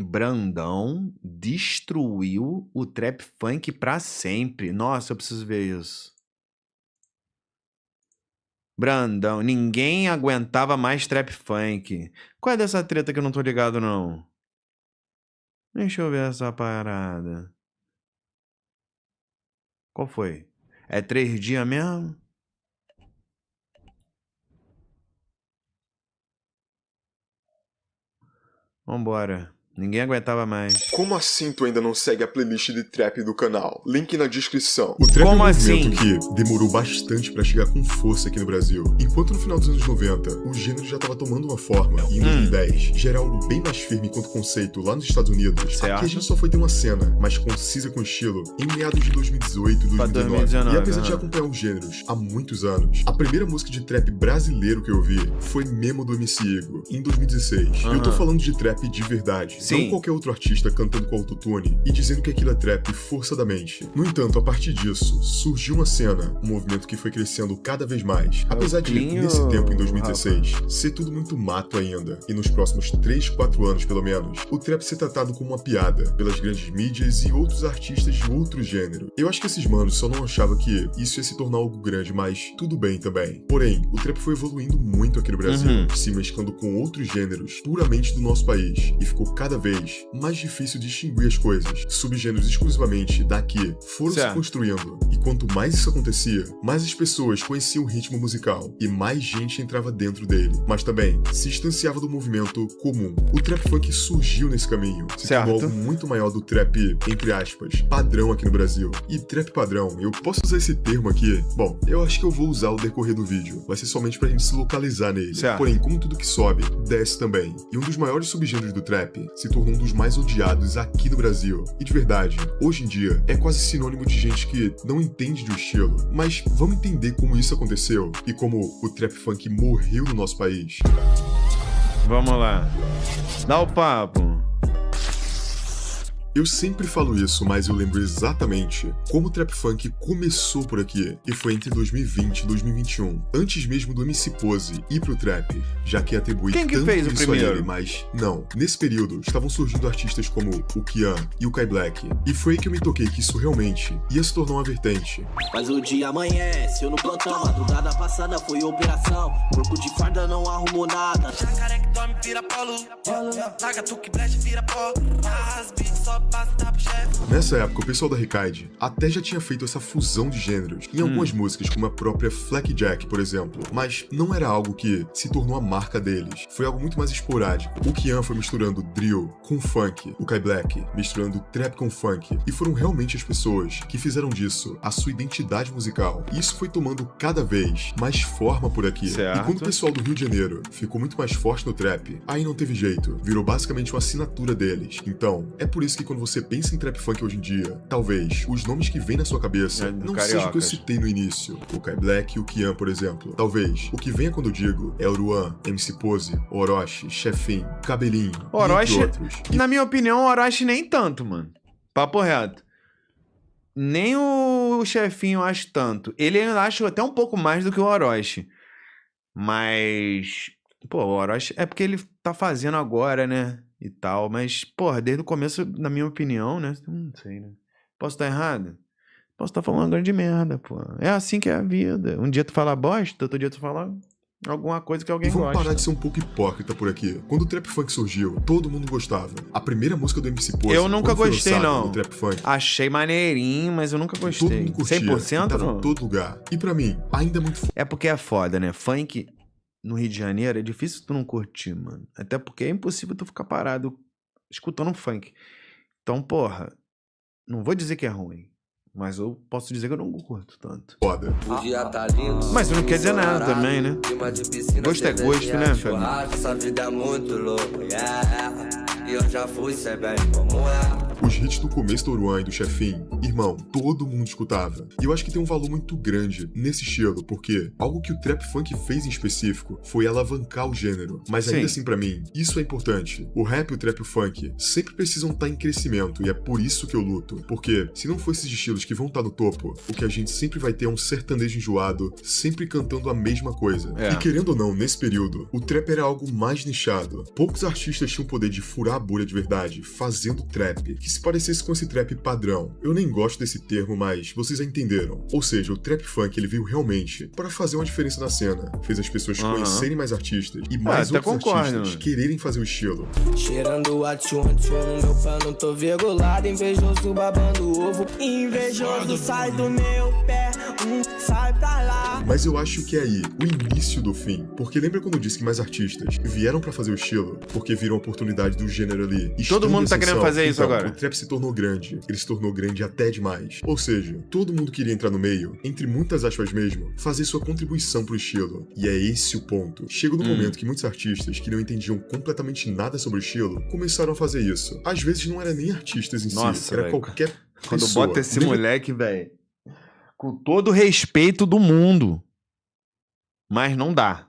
Brandão destruiu o trap funk pra sempre. Nossa, eu preciso ver isso. Brandão, ninguém aguentava mais trap funk. Qual é dessa treta que eu não tô ligado, não? Deixa eu ver essa parada. Qual foi? É 3 dias mesmo? Vambora. Ninguém aguentava mais. Como assim tu ainda não segue a playlist de trap do canal? Link na descrição. O trap Como é um assim? movimento que demorou bastante pra chegar com força aqui no Brasil. Enquanto no final dos anos 90, o gênero já tava tomando uma forma, e em 2010 já era algo bem mais firme enquanto conceito lá nos Estados Unidos, Certo. aqui a gente só foi ter uma cena mais concisa com estilo em meados de 2018 e 2019. E apesar de acompanhar os gêneros há muitos anos, a primeira música de trap brasileiro que eu vi foi Memo do MC Ego, em 2016. Eu tô falando de trap de verdade. Sim. Não qualquer outro artista cantando com autotune e dizendo que aquilo é trap forçadamente. No entanto, a partir disso, surgiu uma cena, um movimento que foi crescendo cada vez mais. Apesar de, nesse tempo, em 2016, ser tudo muito mato ainda, e nos próximos 3, 4 anos, pelo menos, o trap ser tratado como uma piada pelas grandes mídias e outros artistas de outro gênero. Eu acho que esses manos só não achavam que isso ia se tornar algo grande, mas tudo bem também. Porém, o trap foi evoluindo muito aqui no Brasil, se mesclando com outros gêneros puramente do nosso país, e ficou cada vez mais difícil distinguir as coisas. Subgêneros exclusivamente daqui foram se construindo, e quanto mais isso acontecia, mais as pessoas conheciam o ritmo musical e mais gente entrava dentro dele, mas também se distanciava do movimento comum. O trap funk surgiu nesse caminho, se tornou algo muito maior do trap, entre aspas, padrão aqui no Brasil. E trap padrão, eu posso usar esse termo aqui? Bom, eu acho que eu vou usar ao decorrer do vídeo, vai ser somente pra gente se localizar nele. Porém, como tudo que sobe, desce também. E um dos maiores subgêneros do trap se tornou um dos mais odiados aqui no Brasil. E de verdade, hoje em dia, é quase sinônimo de gente que não entende do estilo. Mas vamos entender como isso aconteceu e como o trap funk morreu no nosso país. Vamos lá. Dá o papo. Eu sempre falo isso, mas eu lembro exatamente como o trap funk começou por aqui, e foi entre 2020 e 2021, antes mesmo do MC Pose ir pro trap, já que atribui tanto fez o isso a primeiro? ele, mas não. Nesse período, estavam surgindo artistas como o Kian e o Kai Black, e foi aí que eu me toquei que isso realmente ia se tornar uma vertente. Mas o dia amanhece, eu no plantão, madrugada passada foi operação, corpo de farda não arrumou nada. Jacaré que dorme vira polo, larga tu que bleche vira pó, as beats só passa pro chefe. Nessa época, o pessoal da Ricard até já tinha feito essa fusão de gêneros em algumas músicas, como a própria Flackjack, por exemplo, mas não era algo que se tornou a marca deles, foi algo muito mais esporádico. O Kian foi misturando drill com funk, o Kai Black misturando trap com funk, e foram realmente as pessoas que fizeram disso a sua identidade musical. E isso foi tomando cada vez mais forma por aqui. E quando o pessoal do Rio de Janeiro ficou muito mais forte no trap, aí não teve jeito, virou basicamente uma assinatura deles. Então, é por isso que quando você pensa em trap funk hoje em dia, talvez os nomes que vêm na sua cabeça não sejam o que eu citei no início. O Kai Black e o Kian, por exemplo. Talvez o que venha quando eu digo é o Ruan, MC Pose, Orochi, Chefinho, Cabelinho, Orochi, e entre outros. na minha opinião, o Orochi nem tanto, mano. Papo reto. Nem o Chefinho eu acho tanto. Ele eu acho até um pouco mais do que o Orochi. Mas, pô, o Orochi é porque ele tá fazendo agora, né? E tal, mas, porra, desde o começo, na minha opinião, né? Não sei, né? Posso estar errado? Posso estar falando uma grande merda, pô. É assim que é a vida. Um dia tu fala bosta, outro dia tu fala alguma coisa que alguém Vamos gosta. parar de ser um pouco hipócrita por aqui. Quando o trap funk surgiu, todo mundo gostava. A primeira música do MC Pose, eu nunca gostei, não. No trap funk, achei maneirinho, mas eu nunca gostei. todo mundo curtia, 100% tava não? em todo lugar. E pra mim, ainda é muito É porque é foda, né? Funk no Rio de Janeiro é difícil tu não curtir, mano. Até porque é impossível tu ficar parado escutando um funk. Então, porra, não vou dizer que é ruim, mas eu posso dizer que eu não curto tanto. foda. O dia tá lindo, Mas isso não quer dizer nada também, né? clima de piscina, Gosto é gosto, cervejinha, né, churrasco, essa vida é muito louca, yeah. E eu já fui, cê bem como é. Os hits do começo do Oruan e do Chefinho, irmão, todo mundo escutava. E eu acho que tem um valor muito grande nesse estilo, porque algo que o trap funk fez em específico foi alavancar o gênero. Mas ainda assim, pra mim, isso é importante. O rap, o trap e o funk sempre precisam estar em crescimento, e é por isso que eu luto. Porque se não for esses estilos que vão estar no topo, o que a gente sempre vai ter é um sertanejo enjoado, sempre cantando a mesma coisa. E querendo ou não, nesse período, o trap era algo mais nichado. Poucos artistas tinham o poder de furar a bolha de verdade, fazendo trap, que se parecesse com esse trap padrão. Eu nem gosto desse termo, mas vocês já entenderam. Ou seja, o trap funk ele veio realmente para fazer uma diferença na cena. Fez as pessoas conhecerem mais artistas e mais outros artistas quererem fazer o estilo. Cheirando a tchum no meu pano, tô virgulado, invejoso babando ovo. Invejoso sai do meu pé, sai pra lá. Mas eu acho que é aí, o início do fim. Porque lembra quando eu disse que mais artistas vieram pra fazer o estilo? Porque viram a oportunidade do gênero ali. Todo mundo tá querendo fazer isso agora. O trap se tornou grande. Ele se tornou grande até demais. Ou seja, todo mundo queria entrar no meio, entre muitas aspas mesmo, fazer sua contribuição pro estilo. E é esse o ponto. Chega no momento que muitos artistas que não entendiam completamente nada sobre o estilo, começaram a fazer isso. Às vezes não era nem artistas em si, era qualquer pessoa. Quando bota esse moleque, velho, com todo o respeito do mundo, mas não dá.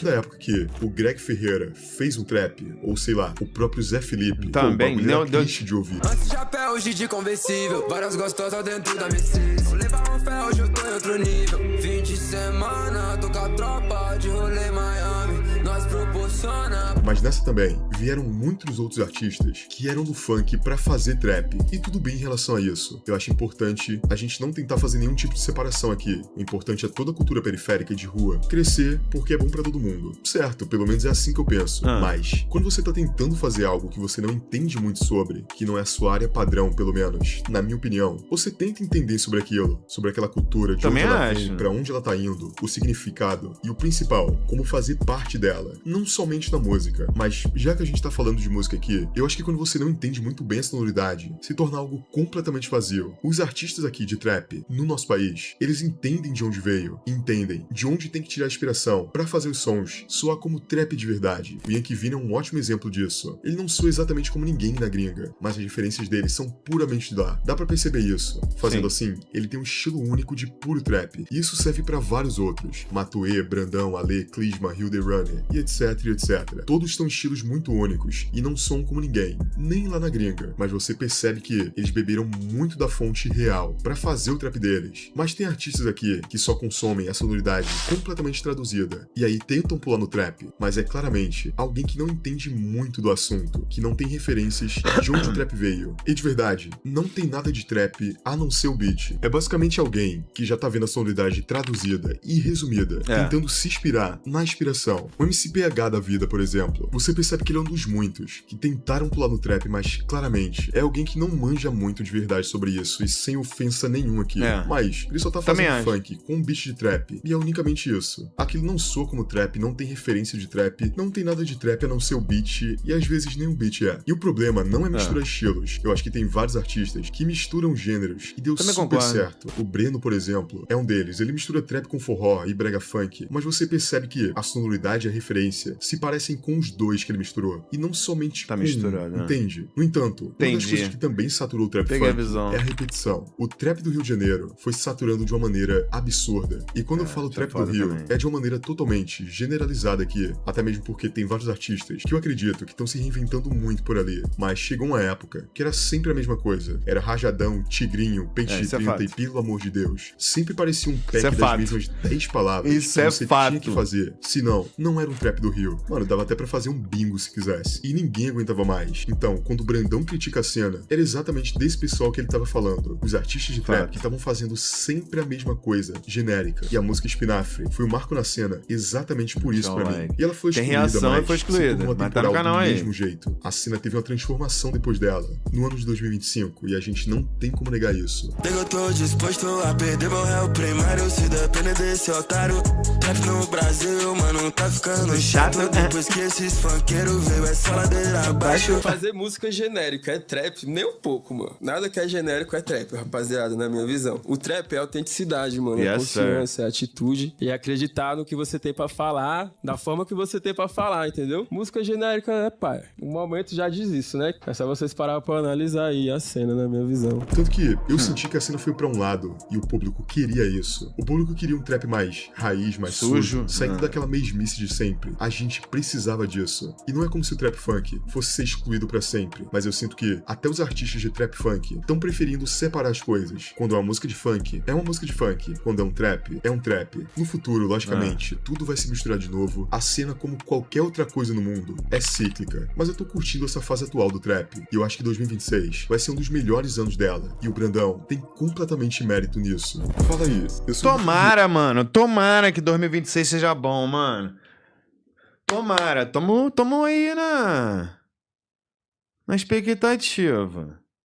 Da época que o Greg Ferreira fez um trap, ou sei lá, o próprio Zé Felipe, também não triste de ouvir. Antes chapéu, hoje de conversível, várias gostosas dentro da Mercedes. Vou levar um ferro, hoje eu tô em outro nível. Fim de semana, tô com a tropa de rolê Miami, nós proporciona. Mas nessa também, vieram muitos outros artistas que eram do funk pra fazer trap. E tudo bem em relação a isso. Eu acho importante a gente não tentar fazer nenhum tipo de separação aqui. O importante é toda a cultura periférica e de rua crescer porque é bom pra todo mundo. Certo, pelo menos é assim que eu penso. Mas, quando você tá tentando fazer algo que você não entende muito sobre, que não é a sua área padrão, pelo menos, na minha opinião, você tenta entender sobre aquilo, sobre aquela cultura, de onde ela vem, pra onde ela tá indo, o significado e o principal, como fazer parte dela. Não somente na música, mas já que a gente tá falando de música aqui, eu acho que quando você não entende muito bem a sonoridade, se torna algo completamente vazio. Os artistas aqui de trap, no nosso país, eles entendem de onde veio, entendem de onde tem que tirar a inspiração pra fazer os sons soar como trap de verdade. O Yankee Vina é um ótimo exemplo disso. Ele não soa exatamente como ninguém na gringa, mas as diferenças dele são puramente de lá. Dá pra perceber isso. Fazendo assim, ele tem um estilo único de puro trap. E isso serve pra vários outros. Matuê, Brandão, Ale, Clisma, Hilde Runner, e etc, etc. Todos são estilos muito únicos e não soam como ninguém, nem lá na gringa. Mas você percebe que eles beberam muito da fonte real pra fazer o trap deles. Mas tem artistas aqui que só consomem a sonoridade completamente traduzida. E aí tentam pular no trap, mas é claramente alguém que não entende muito do assunto, que não tem referências de onde o trap veio. E de verdade, não tem nada de trap a não ser o beat. É basicamente alguém que já tá vendo a sonoridade traduzida e resumida, tentando se inspirar na inspiração. O MCPH da vida, por exemplo, você percebe que ele é um dos muitos que tentaram pular no trap, mas claramente é alguém que não manja muito de verdade sobre isso, e sem ofensa nenhuma aqui. Mas ele só tá fazendo funk com um beat de trap, e é unicamente isso. Aquilo não soa como trap, não tem referência de trap, não tem nada de trap a não ser o beat, e às vezes nem o beat é. E o problema não é misturar estilos. Eu acho que tem vários artistas que misturam gêneros e deu super certo. O Breno, por exemplo, é um deles. Ele mistura trap com forró e brega funk, mas você percebe que a sonoridade e a referência se parecem com os dois que ele misturou, e não somente com um, entende? No entanto, uma das coisas que também saturou o trap funk é a repetição. O trap do Rio de Janeiro foi se saturando de uma maneira absurda. E quando eu falo trap do Rio, é de uma maneira totalmente generalizada aqui, até mesmo porque tem vários artistas que eu acredito que estão se reinventando muito por ali, mas chegou uma época que era sempre a mesma coisa. Era rajadão, tigrinho, pente de 30 e pelo amor de Deus. Sempre parecia um pack das mesmas 10 palavras que você tinha que fazer. Senão, não era um trap do Rio. Mano, dava até pra fazer um bingo se quisesse. E ninguém aguentava mais. Então, quando o Brandão critica a cena, era exatamente desse pessoal que ele tava falando. Os artistas de trap que estavam fazendo sempre a mesma coisa, genérica. E a música Espinafre foi um marco na cena exatamente por isso pra mim. E ela foi excluída, mas foi excluída. Mas tá no canal aí. Do mesmo jeito. A cena teve uma transformação depois dela, no ano de 2025, e a gente não tem como negar isso. Eu tô disposto a perder meu réu primário, se depender desse otário. Trap no Brasil, mano, tá ficando chato. Depois que esses funkeiros veio, é só ladeira abaixo. Fazer música genérica é trap? Nem um pouco, mano. Nada que é genérico é trap, rapaziada, na minha visão. O trap é autenticidade, mano. É confiança, é atitude. E acreditar no que você tem pra falar, da forma que você tem pra falar, entendeu? Música genérica é, pai. Um momento já diz isso, né? É só vocês parar pra analisar aí a cena, na minha visão. Tanto que eu senti que a cena foi pra um lado e o público queria isso. O público queria um trap mais raiz, mais sujo, saindo daquela mesmice de sempre. A gente gente precisava disso. E não é como se o trap funk fosse ser excluído pra sempre, mas eu sinto que até os artistas de trap funk estão preferindo separar as coisas. Quando é uma música de funk, é uma música de funk. Quando é um trap, é um trap. No futuro, logicamente, tudo vai se misturar de novo. A cena, como qualquer outra coisa no mundo, é cíclica. Mas eu tô curtindo essa fase atual do trap. E eu acho que 2026 vai ser um dos melhores anos dela. E o Brandão tem completamente mérito nisso. Fala aí. Tomara, mano. Tomara que 2026 seja bom, mano. Tomara. Tamo aí na expectativa.